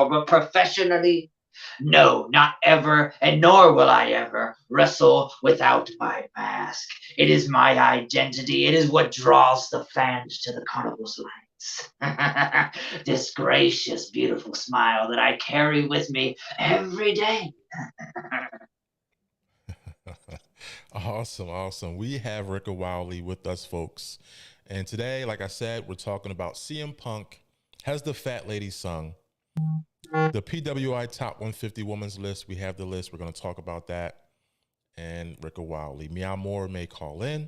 before, but professionally, no, not ever, and nor will I ever wrestle without my mask. It is my identity. It is what draws the fans to the carnival's lights. This gracious, beautiful smile that I carry with me every day. Awesome, awesome. We have Rika Wildlee with us, folks. And today, like I said, we're talking about CM Punk. Has the Fat Lady sung? The PWI Top 150 Women's List. We have the list. We're going to talk about that. And Rika Wildlee. Meow Moore may call in.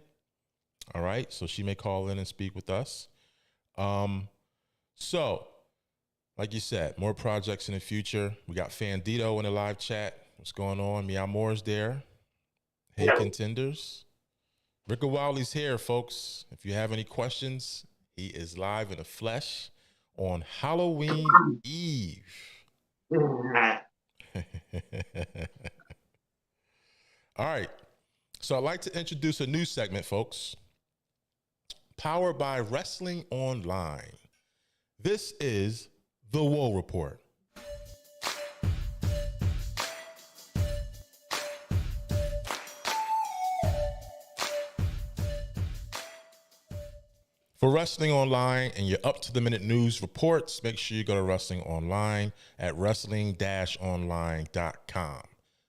All right. So she may call in and speak with us. So, like you said, more projects in the future. We got Fandito in the live chat. What's going on? Meow Moore's there. Hey, contenders. Rika Wildlee's here, folks. If you have any questions, he is live in the flesh on Halloween Eve. All right. So I'd like to introduce a new segment, folks. Powered by Wrestling Online. This is the Woe Report. For Wrestling Online and your up-to-the-minute news reports, make sure you go to Wrestling Online at wrestling-online.com.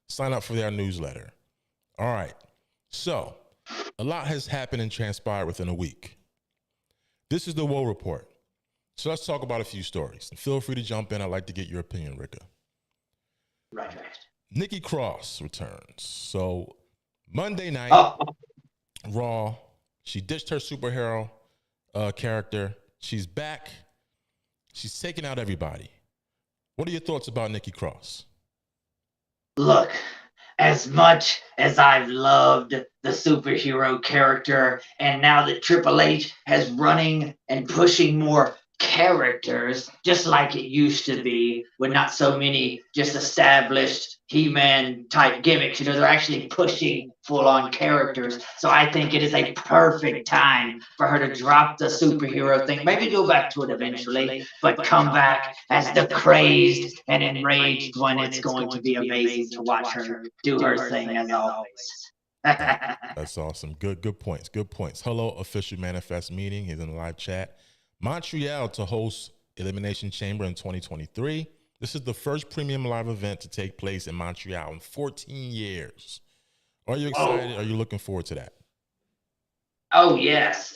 Sign up for their newsletter. All right. So, a lot has happened and transpired within a week. This is the Woe Report. So let's talk about a few stories. And feel free to jump in. I'd like to get your opinion, Rika. Right. Nikki Cross returns. So, Monday night, Raw, she ditched her superhero character. She's back. She's taking out everybody. What are your thoughts about Nikki Cross? Look, as much as I've loved the superhero character, and now that Triple H has running and pushing more characters, just like it used to be, with not so many just established He-Man type gimmicks, they're actually pushing full-on characters. So I think it is a perfect time for her to drop the superhero thing, maybe go back to it eventually, but come back as the crazed and enraged one. It's going to be amazing to watch her do her thing as always. That's awesome. Good points. Good points. Hello, Official Manifest meeting. He's in the live chat. Montreal to host Elimination Chamber in 2023. This is the first premium live event to take place in Montreal in 14 years. Are you excited? Are you looking forward to that? Oh yes,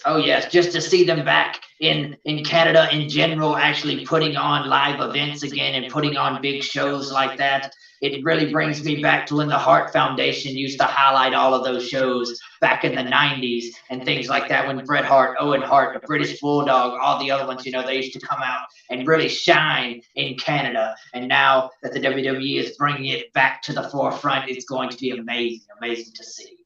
just to see them back in Canada in general, actually putting on live events again and putting on big shows like that. It really brings me back to when the Hart Foundation used to highlight all of those shows back in the 90s and things like that, when Bret Hart, Owen Hart, the British Bulldog, all the other ones, they used to come out and really shine in Canada. And now that the WWE is bringing it back to the forefront, it's going to be amazing to see.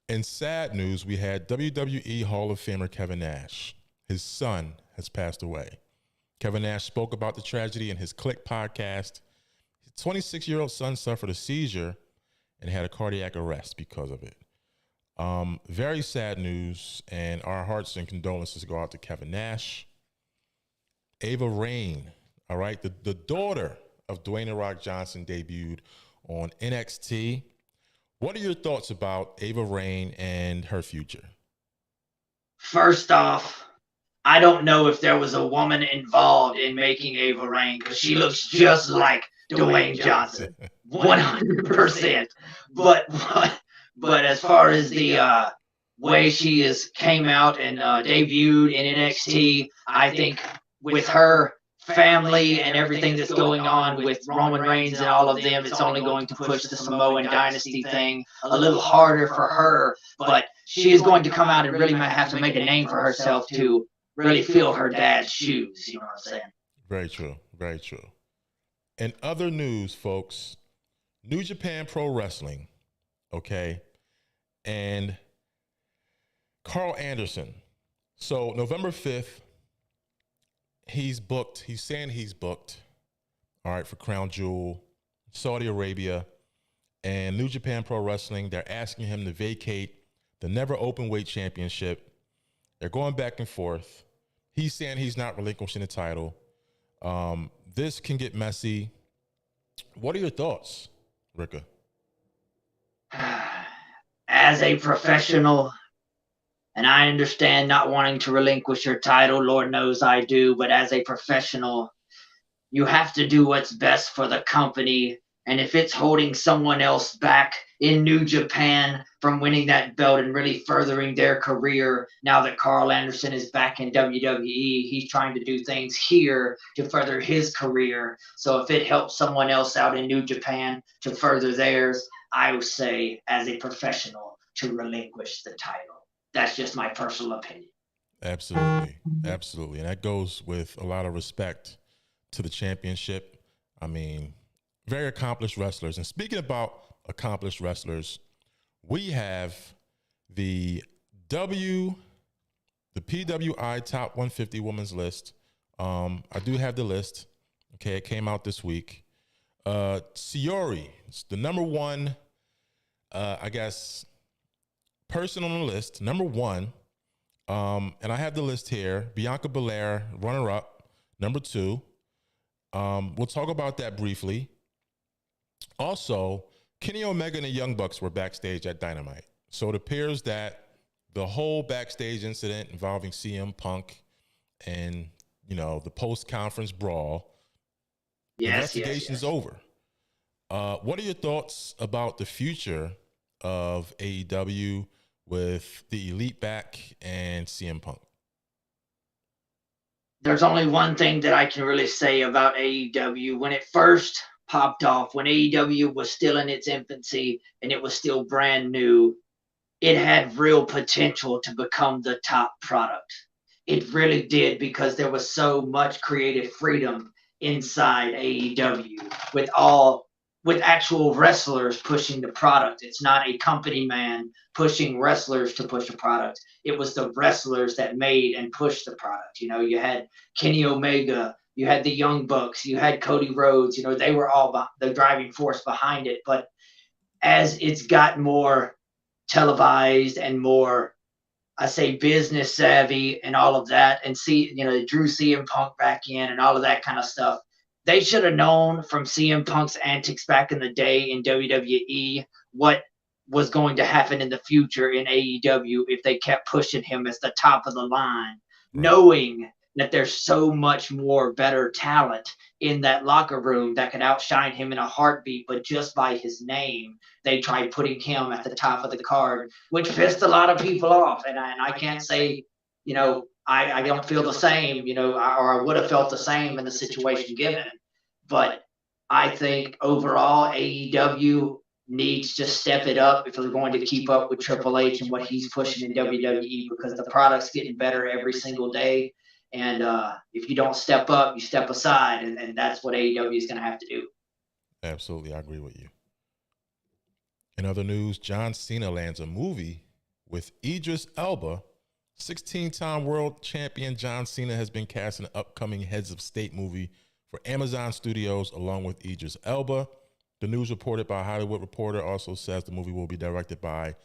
In sad news, we had WWE Hall of Famer Kevin Nash. His son has passed away. Kevin Nash spoke about the tragedy in his Click podcast. His 26-year-old son suffered a seizure and had a cardiac arrest because of it. Very sad news, and our hearts and condolences go out to Kevin Nash. Ava Raine, all right, the daughter of Dwayne "The Rock" Johnson, debuted on NXT. What are your thoughts about Ava Raine and her future? First off, I don't know if there was a woman involved in making Ava Raine, because she looks just like Dwayne Johnson, 100%. But as far as the way she came out and debuted in NXT, I think with her family and everything that's going on with Roman Reigns and all of them, it's only going to push the Samoan dynasty thing a little harder for her. But she is going to come out and really might have to make a name for herself to really fill her dad's shoes. You know what I'm saying? Very true. Very true. In other news, folks, New Japan Pro Wrestling, okay, and Carl Anderson. So November 5th, he's booked. He's saying he's booked, all right, for Crown Jewel, Saudi Arabia, and New Japan Pro Wrestling. They're asking him to vacate the Never Openweight Championship. They're going back and forth. He's saying he's not relinquishing the title. this can get messy. What are your thoughts, Rika? As a professional, and I understand not wanting to relinquish your title, Lord knows I do, but as a professional, you have to do what's best for the company. And if it's holding someone else back in New Japan from winning that belt and really furthering their career, now that Carl Anderson is back in WWE, he's trying to do things here to further his career. So if it helps someone else out in New Japan to further theirs, I would say, as a professional, to relinquish the title. That's just my personal opinion. Absolutely. Absolutely. And that goes with a lot of respect to the championship. I mean, very accomplished wrestlers. And speaking about accomplished wrestlers, we have the PWI Top 150 Women's List. I do have the list. Okay, it came out this week. Siori, the number one, I guess, person on the list, number one. And I have the list here. Bianca Belair, runner-up, number two. We'll talk about that briefly. Also, Kenny Omega and the Young Bucks were backstage at Dynamite. So it appears that the whole backstage incident involving CM Punk and, the post-conference brawl, investigation's over. What are your thoughts about the future of AEW with the Elite back and CM Punk? There's only one thing that I can really say about AEW. When it first popped off, when AEW was still in its infancy and it was still brand new, it had real potential to become the top product. It really did, because there was so much creative freedom inside AEW with actual wrestlers pushing the product. It's not a company man pushing wrestlers to push a product. It was the wrestlers that made and pushed the product. You had Kenny Omega, you had the Young Bucks, you had Cody Rhodes. They were all the driving force behind it. But as it's got more televised and more, I say, business savvy and all of that, and drew CM Punk back in and all of that kind of stuff, they should have known from CM Punk's antics back in the day in WWE what was going to happen in the future in AEW if they kept pushing him as the top of the line, knowing that there's so much more better talent in that locker room that could outshine him in a heartbeat. But just by his name, they tried putting him at the top of the card, which pissed a lot of people off. And I can't say, I don't feel the same, or I would have felt the same in the situation given. But I think overall AEW needs to step it up if they're going to keep up with Triple H and what he's pushing in WWE, because the product's getting better every single day. And if you don't step up, you step aside, and that's what AEW is going to have to do. Absolutely, I agree with you. In other news, John Cena lands a movie with Idris Elba. 16-time world champion John Cena has been cast in an upcoming Heads of State movie for Amazon Studios along with Idris Elba. The news reported by Hollywood Reporter also says the movie will be directed by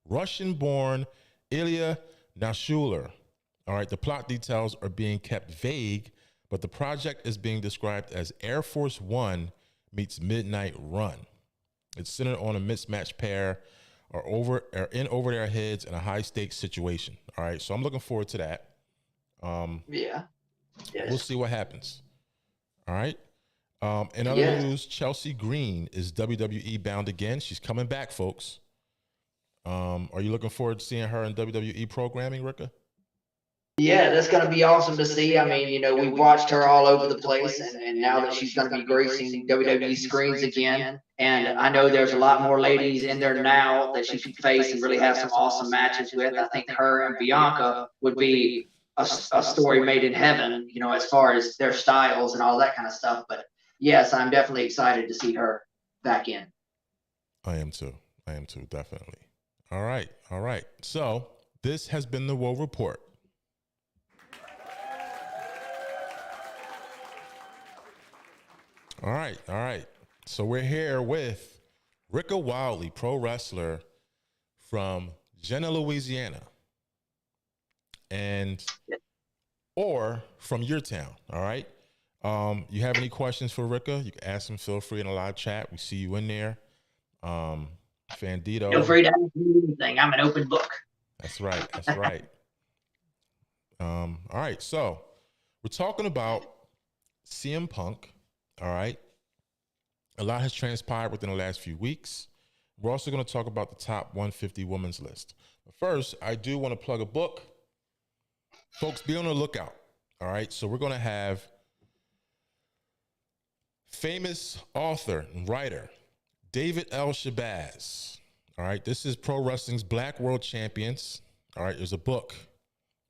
Russian-born Ilya Nashuler. All right, the plot details are being kept vague, but the project is being described as Air Force One meets Midnight Run. It's centered on a mismatched pair are in over their heads in a high stakes situation. All right, so I'm looking forward to that. Yeah. Yes. We'll see what happens. All right. In other news, Chelsea Green is WWE bound again. She's coming back, folks. Are you looking forward to seeing her in WWE programming, Rika? Yeah, that's going to be awesome to see. I mean, we watched her all over the place, and now that she's going to be gracing WWE screens again, and I know there's a lot more ladies in there now that she could face and really have some awesome matches with. I think her and Bianca would be a story made in heaven, as far as their styles and all that kind of stuff. But yes, I'm definitely excited to see her back in. I am too, definitely. All right. So this has been the Woe Report. All right. So we're here with Rika Wildlee, pro wrestler from Jena, Louisiana, or from your town. All right. You have any questions for Rika? You can ask him. Feel free in a live chat. We see you in there. Fandito. Feel free to ask me anything. I'm an open book. That's right. That's right. All right. So we're talking about CM Punk. All right. A lot has transpired within the last few weeks. We're also going to talk about the top 150 women's list. But first, I do want to plug a book. Folks, be on the lookout. All right. So we're going to have famous author and writer David L. Shabazz. All right. This is pro wrestling's Black World Champions. All right. There's a book.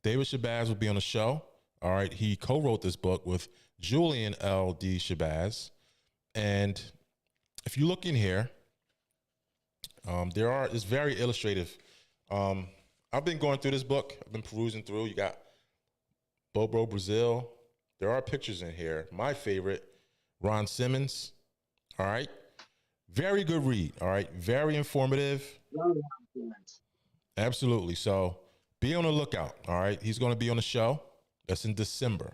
David Shabazz will be on the show. All right. He co-wrote this book with Julian L. D. Shabazz. And if you look in here, it's very illustrative. I've been going through this book. I've been perusing through. You got Bobo Brazil. There are pictures in here. My favorite, Ron Simmons. All right. Very good read. All right. Very informative. Absolutely. So be on the lookout. All right. He's going to be on the show. That's in December.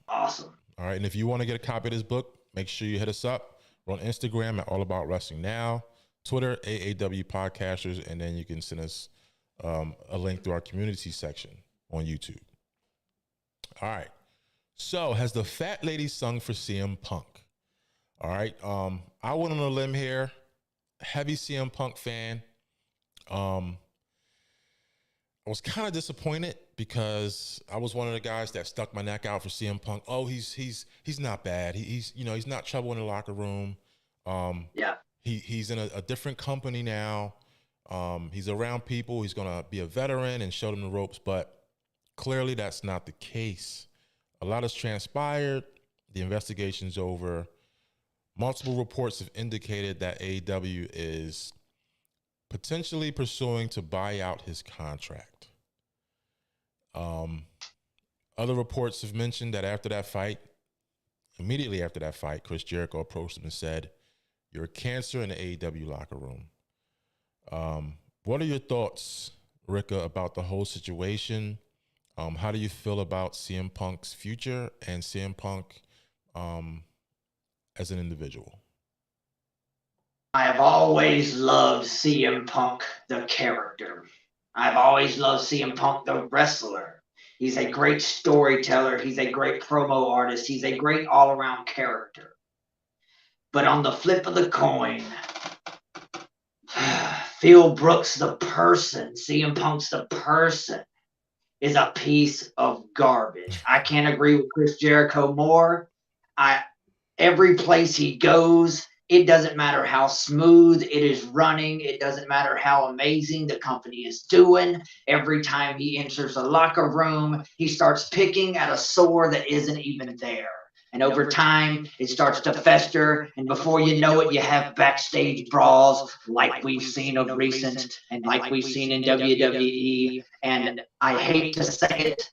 Awesome. All right. And if you want to get a copy of this book, make sure you hit us up. We're on Instagram at All About Wrestling Now, Twitter, AAW Podcasters, and then you can send us a link to our community section on YouTube. All right. So has the fat lady sung for CM Punk? All right. I went on a limb here. Heavy CM Punk fan. I was kind of disappointed because I was one of the guys that stuck my neck out for CM Punk. Oh, he's not bad. He's not trouble in the locker room. Yeah. He's in a different company now. He's around people. He's gonna be a veteran and show them the ropes. But clearly, that's not the case. A lot has transpired. The investigation's over. Multiple reports have indicated that AEW is potentially pursuing to buy out his contract. Other reports have mentioned that immediately after that fight, Chris Jericho approached him and said, "You're a cancer in the AEW locker room." What are your thoughts, Rika, about the whole situation? How do you feel about CM Punk's future and CM Punk as an individual? I have always loved CM Punk, the character. I've always loved CM Punk, the wrestler. He's a great storyteller. He's a great promo artist. He's a great all-around character. But on the flip of the coin, Phil Brooks, the person, CM Punk's the person, is a piece of garbage. I can't agree with Chris Jericho more. Every place he goes, it doesn't matter how smooth it is running. It doesn't matter how amazing the company is doing. Every time he enters a locker room, he starts picking at a sore that isn't even there. And over time, it starts to fester. And before you know it, you have backstage brawls like we've seen of recent and like we've seen in WWE. And I hate to say it,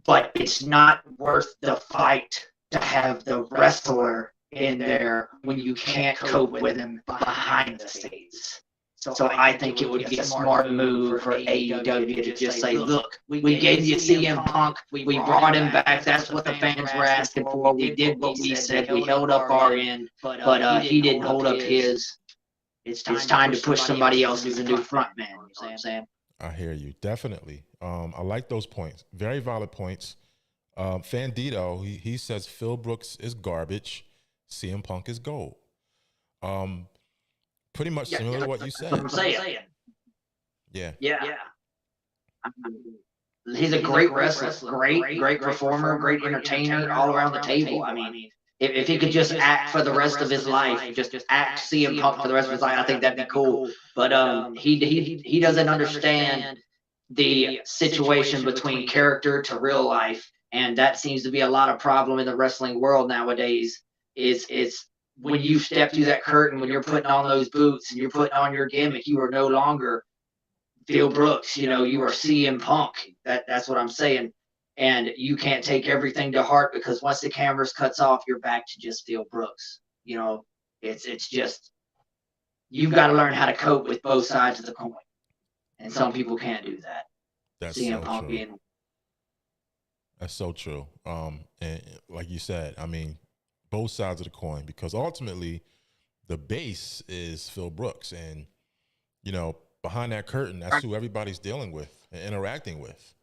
but it's not worth the fight to have the wrestler in there when you can't cope with him behind the scenes. So I think it would be a smart move for AEW to just say, look, we gave you CM Punk, we brought him back, that's what the fans were asking for, we did what we said, we held up our end, but he didn't hold up his. It's time to push somebody else who's a new front man, you know what I'm saying? I hear you, definitely. I like those points, very valid points. Fandito, he says Phil Brooks is garbage, CM Punk is gold. Pretty much similar to what you said. I'm saying. Yeah. He's a great wrestler, great performer, great entertainer, all around the table. I mean, if he could just act for the rest of his life, just act CM Punk for the rest of his life, I think that'd be cool. But he doesn't understand the situation between character to real life, and that seems to be a lot of problem in the wrestling world nowadays. Is when you step through that curtain, when you're putting on those boots and you're putting on your gimmick, you are no longer Phil Brooks. You are CM Punk. That's what I'm saying. And you can't take everything to heart because once the cameras cuts off, you're back to just Phil Brooks. It's just you've got to learn how to cope with both sides of the coin, and some people can't do that. That's CM so Punk true. being That's so true. And like you said, I mean, both sides of the coin, because ultimately the base is Phil Brooks, and you know, behind that curtain, that's who everybody's dealing with and interacting with.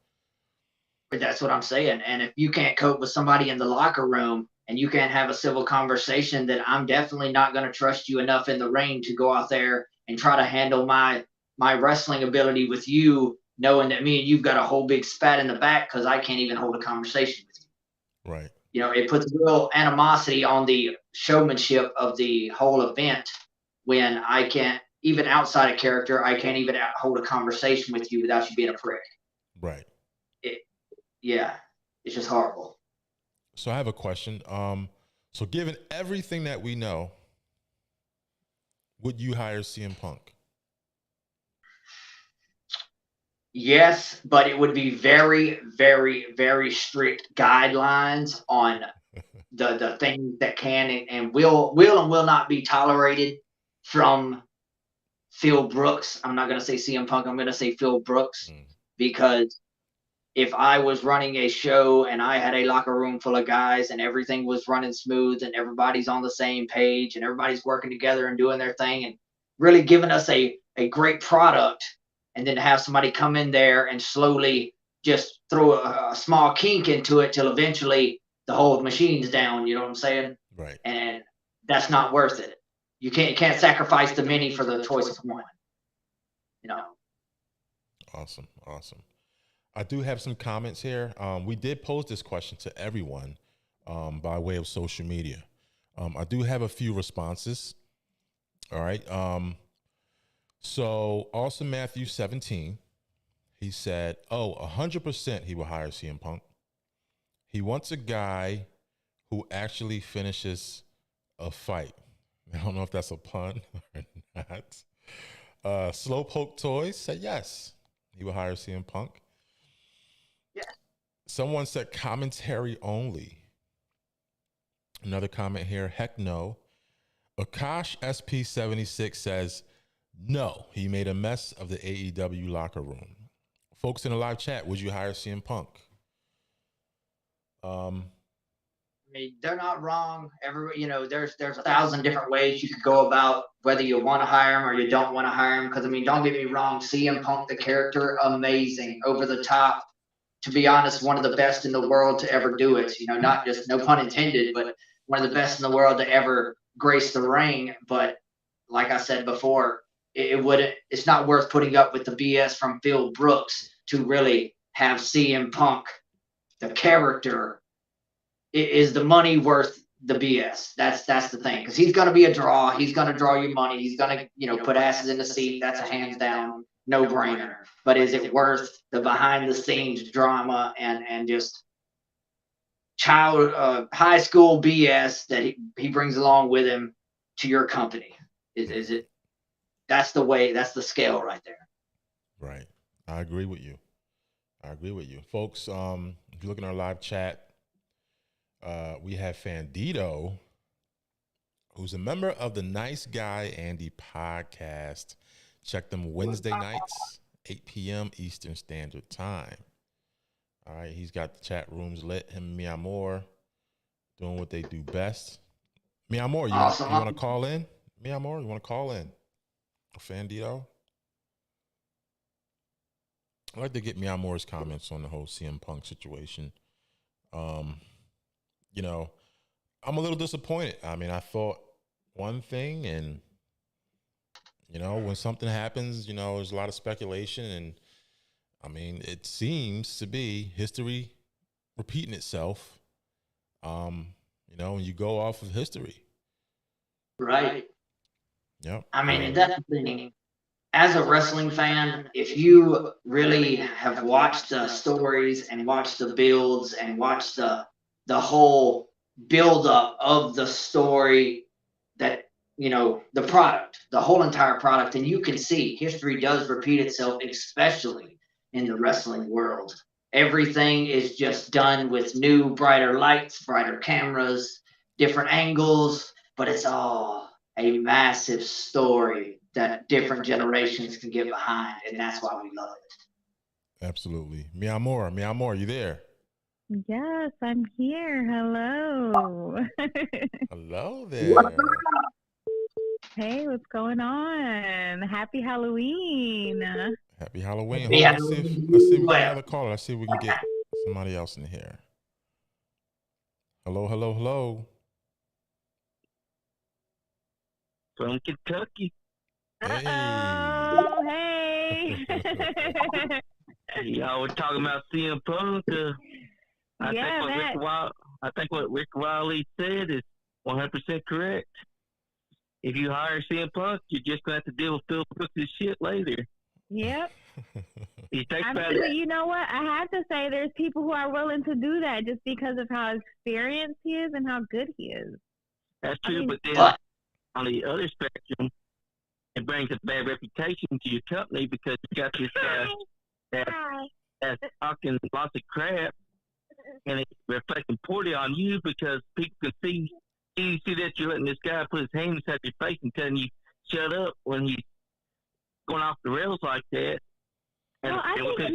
That's what I'm saying. And if you can't cope with somebody in the locker room and you can't have a civil conversation, then I'm definitely not going to trust you enough in the ring to go out there and try to handle my wrestling ability with you, knowing that me and you've got a whole big spat in the back because I can't even hold a conversation with you. Right. You know, it puts real animosity on the showmanship of the whole event when I can't, even outside of character, I can't even hold a conversation with you without you being a prick. Right. Yeah, it's just horrible. So I have a question. So given everything that we know, would you hire CM Punk? Yes, but it would be very, very, very strict guidelines on the things that can and will not be tolerated from Phil Brooks. I'm not going to say CM Punk. I'm going to say Phil Brooks because if I was running a show and I had a locker room full of guys and everything was running smooth and everybody's on the same page and everybody's working together and doing their thing and really giving us a great product, and then to have somebody come in there and slowly just throw a small kink into it till eventually the whole machine's down, you know what I'm saying? Right. And that's not worth it. You can't sacrifice the many for the choice of one. You know. Awesome. I do have some comments here. We did pose this question to everyone by way of social media. I do have a few responses. All right. So Awesome Matthew 17, he said, 100% he will hire CM Punk. He wants a guy who actually finishes a fight. I don't know if that's a pun or not. Slowpoke Toys said yes, he will hire CM Punk. Yeah. Someone said commentary only. Another comment here, heck no. Akash SP76 says, no, he made a mess of the AEW locker room. Folks in the live chat, would you hire CM Punk? I mean, they're not wrong. There's 1,000 different ways you could go about whether you want to hire him or you don't want to hire him. Because I mean, don't get me wrong, CM Punk, the character, amazing, over the top. To be honest, one of the best in the world to ever do it. You know, not just, no pun intended, but one of the best in the world to ever grace the ring. But like I said before, it's not worth putting up with the BS from Phil Brooks to really have CM Punk, the character. Is the money worth the BS? That's the thing, because he's going to be a draw. He's going to draw you money. He's going to put asses in the seat. That's a hands down no brainer. But is it worth the behind the scenes drama and just high school BS that he brings along with him to your company? Is it? That's the scale right there. Right. I agree with you. Folks, if you look in our live chat, we have Fandito, who's a member of the Nice Guy Andy podcast. Check them Wednesday nights, 8 p.m. Eastern Standard Time. All right, he's got the chat rooms lit. Him and Mia Moore doing what they do best. Mia Moore, you want to call in? Mia Moore, you want to call in? Fandito? I'd like to get Mia Moore's comments on the whole CM Punk situation. I'm a little disappointed. I mean, I thought one thing, and when something happens, there's a lot of speculation, and I mean, it seems to be history repeating itself. When you go off of history. Right. Yep. I mean, that's the thing. As a wrestling fan, if you really have watched the stories and watched the builds and watched the whole build up of the story, that the product, the whole entire product, and you can see history does repeat itself, especially in the wrestling world. Everything is just done with new, brighter lights, brighter cameras, different angles, but it's all a massive story that different generations can get behind, and that's why we love it. Absolutely. Mia Moore, you there? Yes, I'm here. Hello. Hello What there. Hey, what's going on? Happy Halloween. Happy Halloween. we Hold on. had Let's see if we got well, another caller. Let's see if we can get somebody else in here. Hello, hello, hello. From Kentucky. Hey. Uh-oh. Hey. Y'all were talking about CM Punk. Yeah, I think what Rika Wildlee said is 100% correct. If you hire CM Punk, you're just going to have to deal with Phil Brooks' shit later. yep. You think I about mean, it. you know what? I have to say there's people who are willing to do that just because of how experienced he is and how good he is. That's true, but then but on the other spectrum, it brings a bad reputation to your company because you got this guy that's talking lots of crap, and it's reflecting poorly on you because people can see that you're letting this guy put his hand inside your face and telling you shut up when he's going off the rails like that. And, Well, I think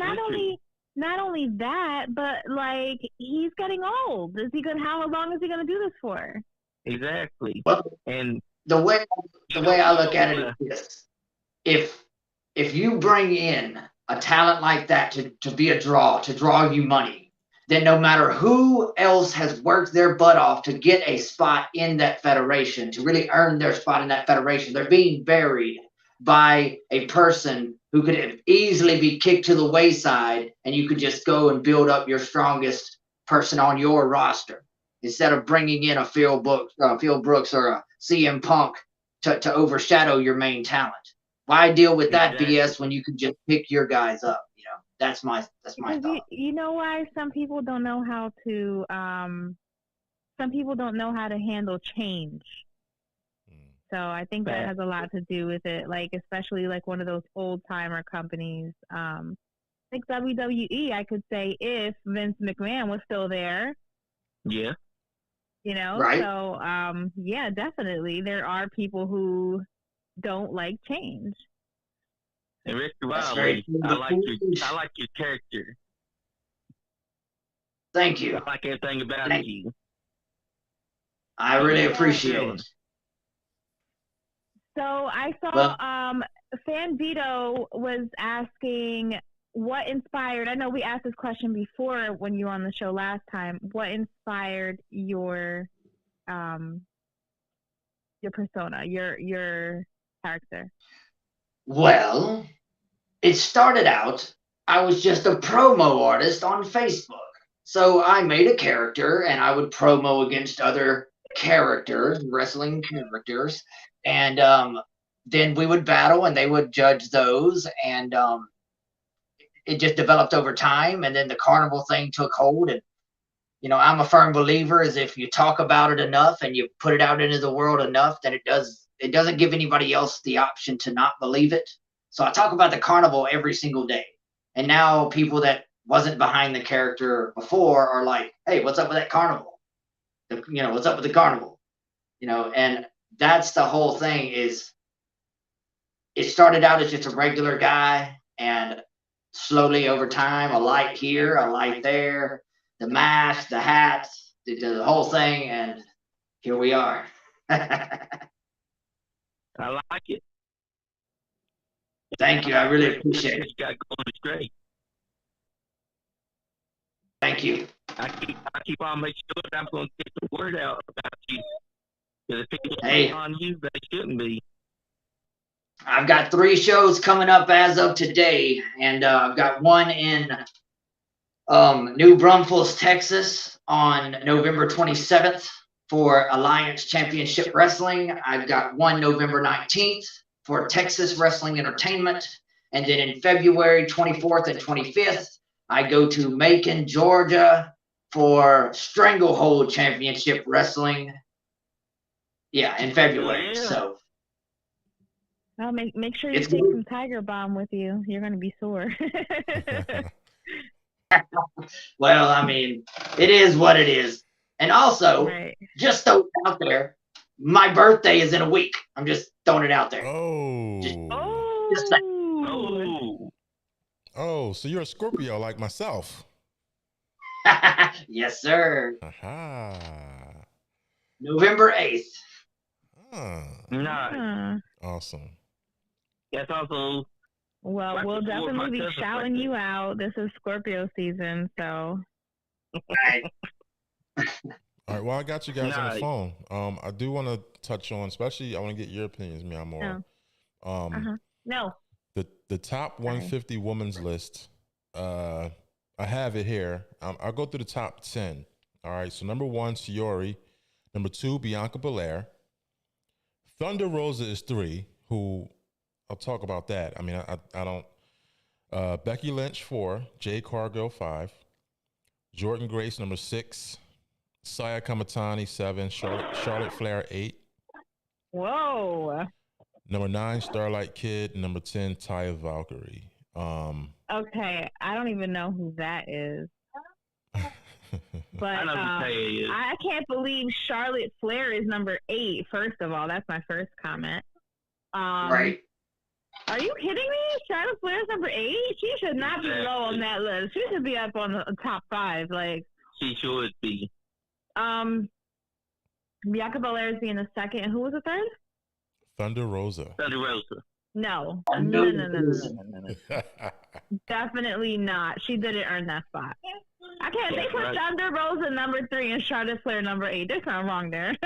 not only that, but like he's getting old. Is he good? How long is he going to do this for? Exactly. well, And the way I look at it is this: if you bring in a talent like that to be a draw, to draw you money, then no matter who else has worked their butt off to get a spot in that federation, to really earn their spot in that federation, they're being buried by a person who could easily be kicked to the wayside, and you could just go and build up your strongest person on your roster instead of bringing in a Phil Brooks or a CM Punk to overshadow your main talent. Why deal with that BS when you can just pick your guys up? You know, that's my Because thought. you know why some people don't know how to handle change. So I think that has a lot to do with it. Like especially like one of those old timer companies, like WWE. I could say if Vince McMahon was still there. yeah. You know, Right. so yeah, definitely there are people who don't like change. And Rick That's Wildlee, very true. I like your character. Thank you. I like everything about Thank you. I really appreciate it. So I saw Well, Fan Vito was asking what inspired. I know we asked this question before when you were on the show last time. What inspired your persona, your character? well, it started out, I was just a promo artist on Facebook. So I made a character and I would promo against other characters, wrestling characters, and then we would battle and they would judge those, and it just developed over time, and then the carnival thing took hold. And I'm a firm believer is if you talk about it enough and you put it out into the world enough, then it doesn't give anybody else the option to not believe it. So I talk about the carnival every single day. And now people that wasn't behind the character before are like, hey, what's up with that carnival? What's up with the carnival? And that's the whole thing. Is it started out as just a regular guy, and slowly over time, a light here, a light there, the mask, the hats, the whole thing, and here we are. I like it. Thank you. I really appreciate it. You got going is great. Thank you. I keep on making sure that I'm going to get the word out about you. Because if people on you, they shouldn't be. I've got 3 shows coming up as of today, and I've got one in New Braunfels, Texas on November 27th for Alliance Championship Wrestling. I've got one November 19th for Texas Wrestling Entertainment. And then in February 24th and 25th, I go to Macon, Georgia for Stranglehold Championship Wrestling. Yeah, in February. Yeah. So. Well, make sure you take some Tiger Balm with you. You're going to be sore. Well, I mean, it is what it is. And also, just throw it out there, my birthday is in a week. I'm just throwing it out there. Oh, so you're a Scorpio like myself. Yes, sir. Aha. November 8th. Nice. Awesome. That's also. Well, Right we'll before my definitely be cousin's shouting birthday. you out. This is Scorpio season, so Right. All right. Well, I got you guys on the Nice. phone. I do want to touch on, especially I want to get your opinions, Mia Moore. No. The top 150 women's list. I have it here. I'll go through the top 10. All right. So number 1, Shiori. Number 2, Bianca Belair. Thunder Rosa is 3. Who I'll talk about that. I mean, I don't. Becky Lynch 4. Jade Cargill 5. Jordan Grace number 6. Saya Kamatani 7. Charlotte Flair 8. Whoa. Number 9, Starlight Kid. Number 10, Taya Valkyrie. Okay, I don't even know who that is. But I know who Taya is. I can't believe Charlotte Flair is number 8. First of all, that's my first comment. Right. Are you kidding me? Charlotte Flair's number 8? She should not be low on that list. She should be up on the top 5. Like, She should be. Bianca Belair is being the second. And who was the third? Thunder Rosa. Thunder Rosa. No. No. No. Definitely not. She didn't earn that spot. I can't. They put Right. Thunder Rosa number 3 and Charlotte Flair number 8. There's something wrong there.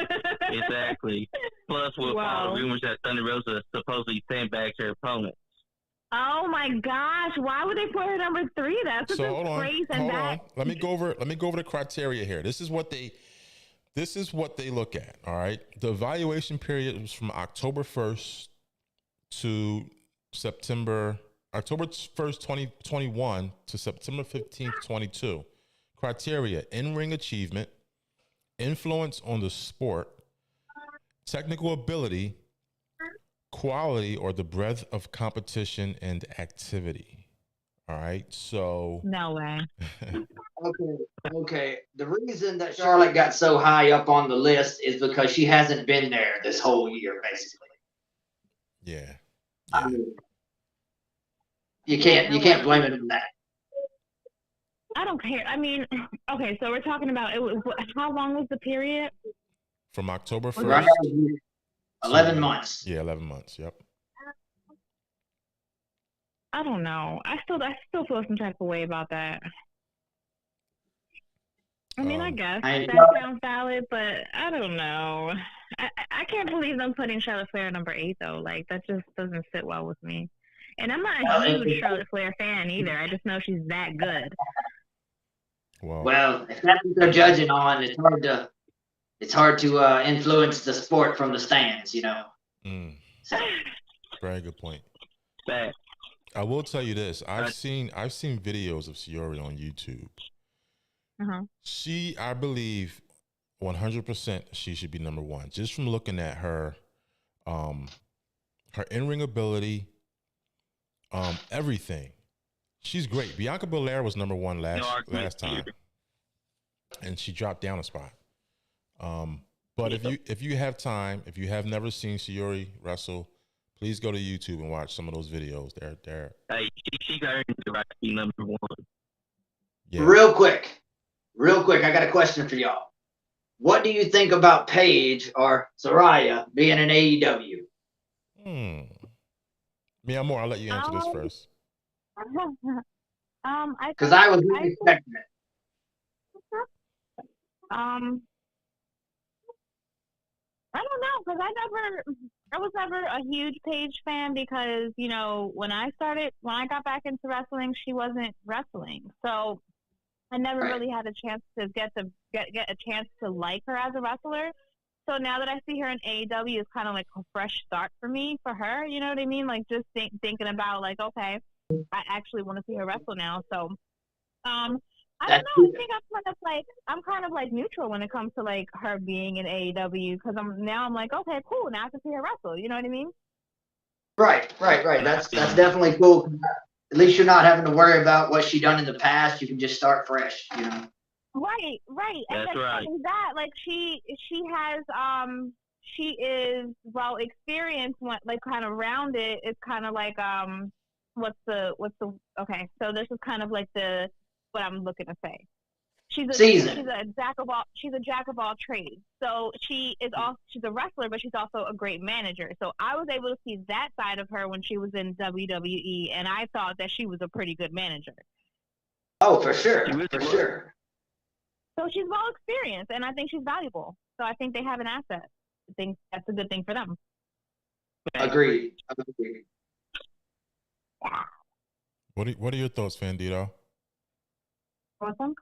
Exactly. Plus, with all the rumors that Thunder Rosa supposedly sandbagged her opponent. Oh my gosh! Why would they put her number 3? That's So hold and on. Let me go over the criteria here. This is what they look at. All right. The evaluation period was from October 1st to October 1st, 2021 to September 15th, 22. Criteria: in-ring achievement, influence on the sport, technical ability, quality or the breadth of competition and activity. All right. So no way. Okay. The reason that Charlotte got so high up on the list is because she hasn't been there this whole year, basically. yeah. You can't blame it on that. I don't care. I mean, okay, so we're talking about how long was the period? From October 1st. Right. 11 months. Yeah, 11 months. Yep. I don't know. I still feel some type of way about that. I mean, I guess that sounds valid, but I don't know. I can't believe them putting Charlotte Flair number 8 though. Like, that just doesn't sit well with me. And I'm not a huge Charlotte Flair fan either. I just know she's that good. Well, if that's what they're judging on, it's hard to influence the sport from the stands, you know. So. Very good point. Fact. I will tell you this: I've seen videos of Shiori on YouTube. She, I believe, 100% she should be number 1, just from looking at her, her in-ring ability, everything. She's great. Bianca Belair was number 1 last time, and she dropped down a spot. But if you have time, if you have never seen Shiori wrestle, please go to YouTube and watch some of those videos. They're Hey, she earned the right to be number 1. Yeah. Real quick, I got a question for y'all. What do you think about Paige or Saraya being in AEW? Mia Moore, I'll let you answer this first. Because I was really expecting it. I don't know, because I was never a huge Paige fan because, you know, when I got back into wrestling, she wasn't wrestling. So I never really had a chance to get a chance to like her as a wrestler. So now that I see her in AEW, it's kind of like a fresh start for me, for her. You know what I mean? Like, just thinking about, like, okay, I actually want to see her wrestle now. So, I don't know. I think I'm kind of like neutral when it comes to like her being in AEW because I'm like, okay, cool. Now I can see her wrestle. You know what I mean? Right. That's definitely cool. At least you're not having to worry about what she done in the past. You can just start fresh, you know. Right. That's right. That like she is well experienced, like kind of rounded. It's kind of like what's the okay. So this is kind of like what I'm looking to say. She's a jack of all trades. So she's a wrestler, but she's also a great manager. So I was able to see that side of her when she was in WWE, and I thought that she was a pretty good manager. Oh, for sure, for sure. So she's well experienced, and I think she's valuable. So I think they have an asset. I think that's a good thing for them. Agreed. What are your thoughts, Fandito? Awesome.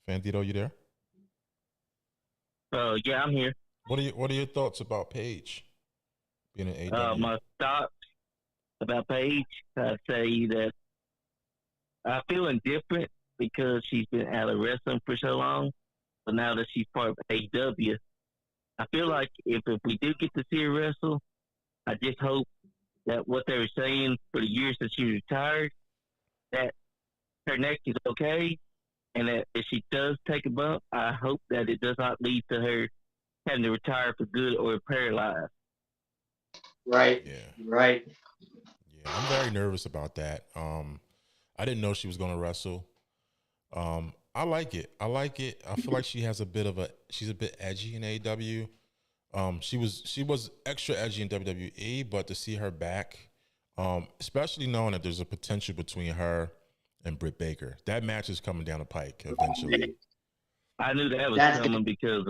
Fandito, you there? Yeah, I'm here. What are your thoughts about Paige being an AW? My thoughts about Paige, I say that I feel indifferent because she's been out of wrestling for so long. But now that she's part of AW, I feel like if we do get to see her wrestle, I just hope that what they were saying for the years that she retired, that her neck is okay, and that if she does take a bump, I hope that it does not lead to her having to retire for good or paralyzed. Right. Yeah. Right. Yeah, I'm very nervous about that. I didn't know she was going to wrestle. I like it. I feel like she's a bit edgy in AEW. She was extra edgy in WWE, but to see her back, especially knowing that there's a potential between her and Britt Baker, that match is coming down the pike eventually. I knew that was coming because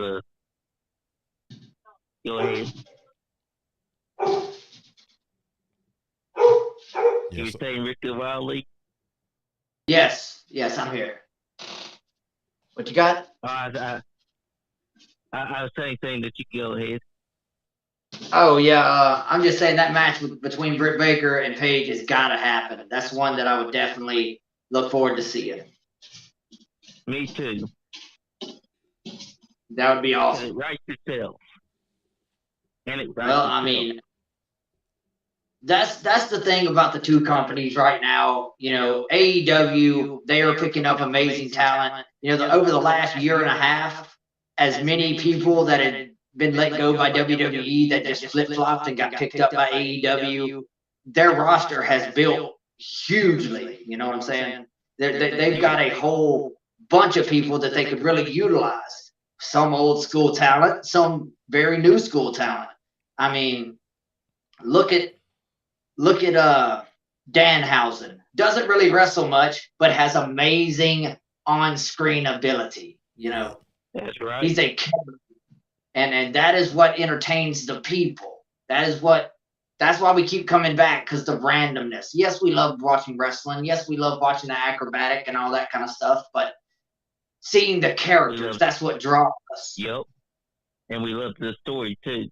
go ahead. You were saying Rika Wildlee? Yes, I'm here. What you got? I was saying that you go ahead. Oh yeah, I'm just saying that match between Britt Baker and Paige has got to happen. That's one that I would definitely look forward to seeing. Me too. That would be awesome. And it writes itself. Well, I mean, that's the thing about the two companies right now. You know, AEW, they are picking up amazing talent. You know, over the last year and a half, as many people that had been let go by WWE that just flip-flopped and got picked up by AEW, their roster has built hugely. You know what I'm saying? They've got a whole bunch of people that they could really utilize. Some old school talent, some very new school talent. I mean, look at Danhausen. Doesn't really wrestle much, but has amazing on-screen ability. You know, that's right. He's a character, and that is what entertains the people. That's why we keep coming back, because the randomness. Yes, we love watching wrestling. Yes, we love watching the acrobatic and all that kind of stuff. But seeing the characters, that's what draws us. Yep, and we love the story too.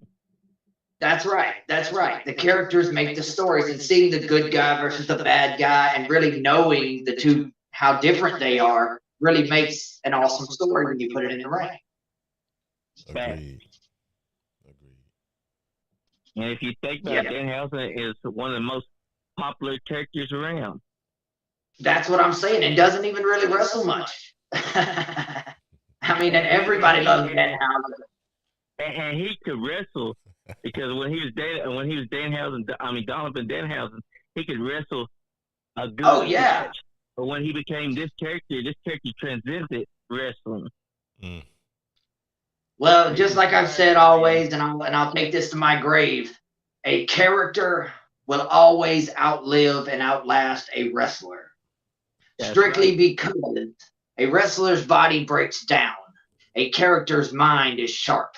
That's right. The characters make the stories, and seeing the good guy versus the bad guy and really knowing the two, how different they are, really makes an awesome story when you put it in the ring. Agreed. And if you think about it, Danhausen is one of the most popular characters around. That's what I'm saying. It doesn't even really wrestle much. I mean, and everybody loves Danhausen. And he could wrestle. Because when he was Donovan Danhausen, he could wrestle a good match. But when he became this character transcended wrestling. Mm. Well, just like I've said always, and I'll take this to my grave, a character will always outlive and outlast a wrestler. That's strictly right. Because a wrestler's body breaks down. A character's mind is sharp.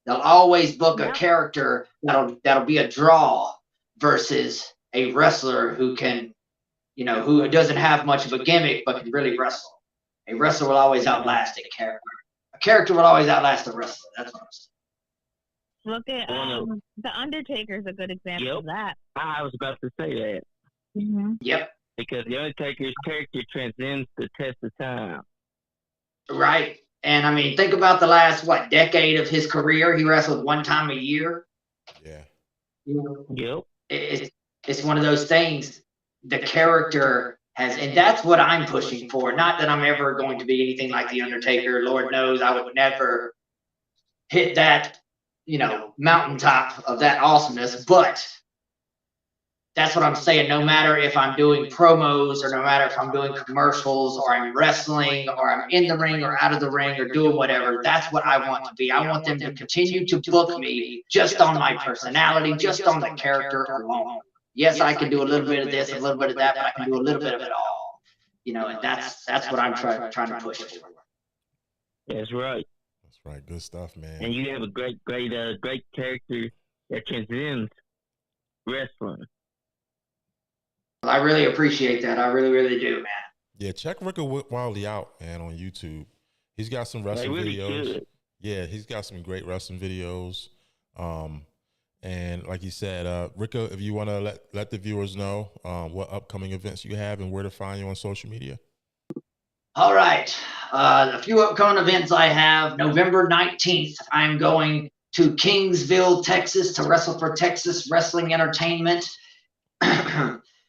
They'll always book a character that'll be a draw versus a wrestler who can, you know, who doesn't have much of a gimmick but can really wrestle. A wrestler will always outlast a character. A character will always outlast a wrestler. That's what I'm saying. Look at The Undertaker's a good example of that. I was about to say that. Mm-hmm. Yep. Because The Undertaker's character transcends the test of time. Right. And, I mean, think about the last, decade of his career. He wrestled one time a year. Yeah. You know, it's one of those things. The character has, and that's what I'm pushing for. Not that I'm ever going to be anything like The Undertaker. Lord knows I would never hit that, mountaintop of that awesomeness. But that's what I'm saying. No matter if I'm doing promos or no matter if I'm doing commercials or I'm wrestling or I'm in the ring or out of the ring or doing whatever, that's what I want to be. I want them to continue to book me just on my personality, just on the character alone. Yes, I can do a little bit of this, a little bit of that, but I can do a little bit of it all. And that's what I'm trying to push for. That's right. That's right. Good stuff, man. And you have a great character that transcends wrestling. I really appreciate that. I really, really do, man. Yeah, check Rika Wildlee out, man, on YouTube. He's got some wrestling videos. Should. Yeah, he's got some great wrestling videos. And like you said, Rika, if you want to let the viewers know what upcoming events you have and where to find you on social media. All right. A few upcoming events I have. November 19th, I'm going to Kingsville, Texas to wrestle for Texas Wrestling Entertainment.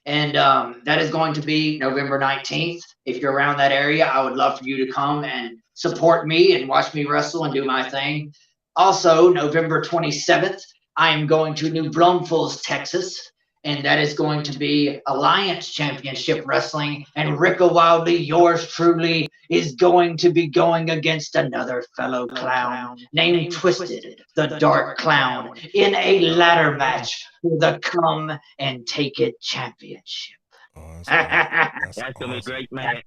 And that is going to be November 19th. If you're around that area, I would love for you to come and support me and watch me wrestle and do my thing. Also, November 27th, I am going to New Braunfels, Texas, and that is going to be Alliance Championship Wrestling. And Rika Wildlee, yours truly, is going to be going against another fellow clown named Twisted, the Dark Clown, in a ladder match for the Come and Take It Championship. Oh, that's going to be a great match.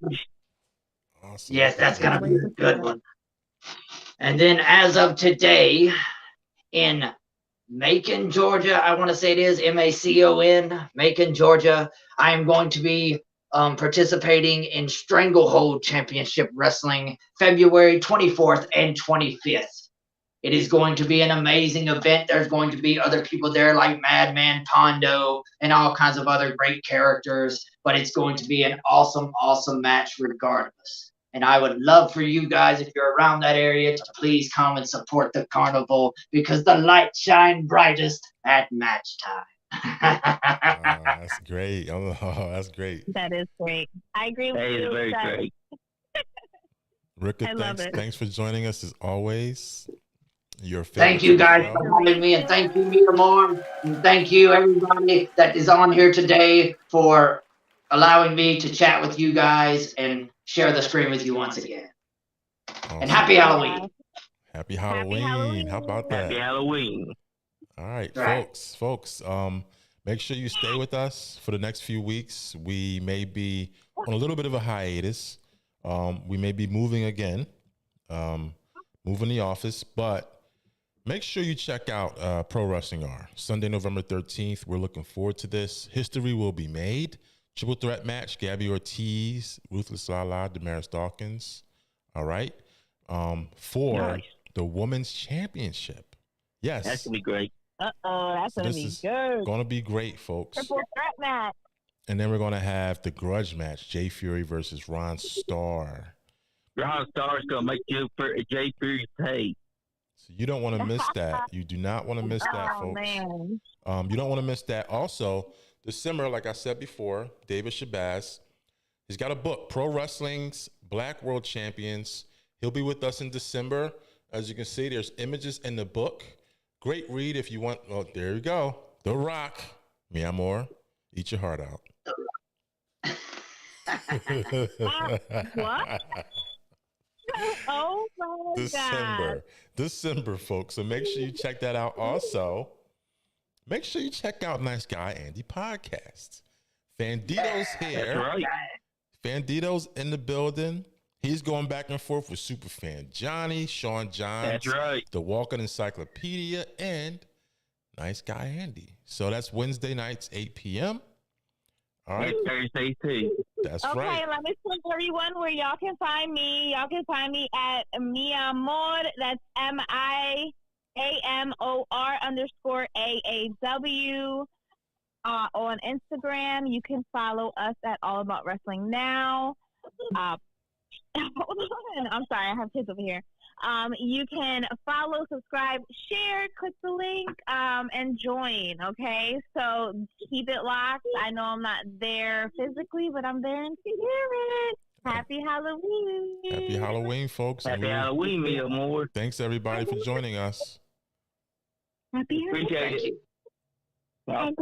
Awesome. Yes, that's going to be a good one. And then as of today, in Macon, Georgia, I want to say it is Macon, Macon, Georgia. I am going to be participating in Stranglehold Championship Wrestling February 24th and 25th. It is going to be an amazing event. There's going to be other people there like Madman Pondo and all kinds of other great characters, but it's going to be an awesome, awesome match regardless. And I would love for you guys, if you're around that area, to please come and support the carnival because the lights shine brightest at match time. That's great. Oh, that's great. That is great. I agree with you. That is very great. Rika, thanks for joining us as always. Thank you guys for having me, and thank you, Mia Moore, and thank you everybody that is on here today for allowing me to chat with you guys and share the screen with you once again. Awesome. And happy Halloween. Happy Halloween. How about that? Happy Halloween. All right, folks. Make sure you stay with us for the next few weeks. We may be on a little bit of a hiatus. We may be moving again, moving the office, but make sure you check out Pro Wrestling R. Sunday, November 13th. We're looking forward to this. History will be made. Triple threat match, Gabby Ortiz, Ruthless Lala, Damaris Dawkins. All right. For the Women's Championship. Yes. That's going to be great. That's going to be good. Going to be great, folks. Triple threat match. And then we're going to have the grudge match, Jay Fury versus Ron Starr. Ron Starr is going to make Jay Fury pay. So you don't want to miss that. You do not want to miss that, folks. Man. You don't want to miss that. Also, December, like I said before, David Shabazz, he's got a book, Pro Wrestling's Black World Champions. He'll be with us in December. As you can see, there's images in the book. Great read if you want. Oh, there you go. The Rock. Mi amor. Eat your heart out. What? Oh my God. December, folks. So make sure you check that out. Also, make sure you check out Nice Guy Andy podcast. Fandito's here. That's right. Fandito's in the building. He's going back and forth with Superfan Johnny, Sean Johns, that's right, the Walking Encyclopedia, and Nice Guy Andy. So that's Wednesday nights, 8 p.m. All right. Thursday too. That's okay, right. Okay, let me tell everyone where y'all can find me. Y'all can find me at Mi Amor. That's MIAMOR_AAW. On Instagram, you can follow us at All About Wrestling Now. Hold on. I'm sorry, I have kids over here. You can follow, subscribe, share, click the link, and join, okay? So keep it locked. I know I'm not there physically, but I'm there in spirit. Happy Halloween. Happy Halloween, folks. Happy Halloween, Mi Amor. Thanks, everybody, for joining us. Happy Halloween. Appreciate it. Well,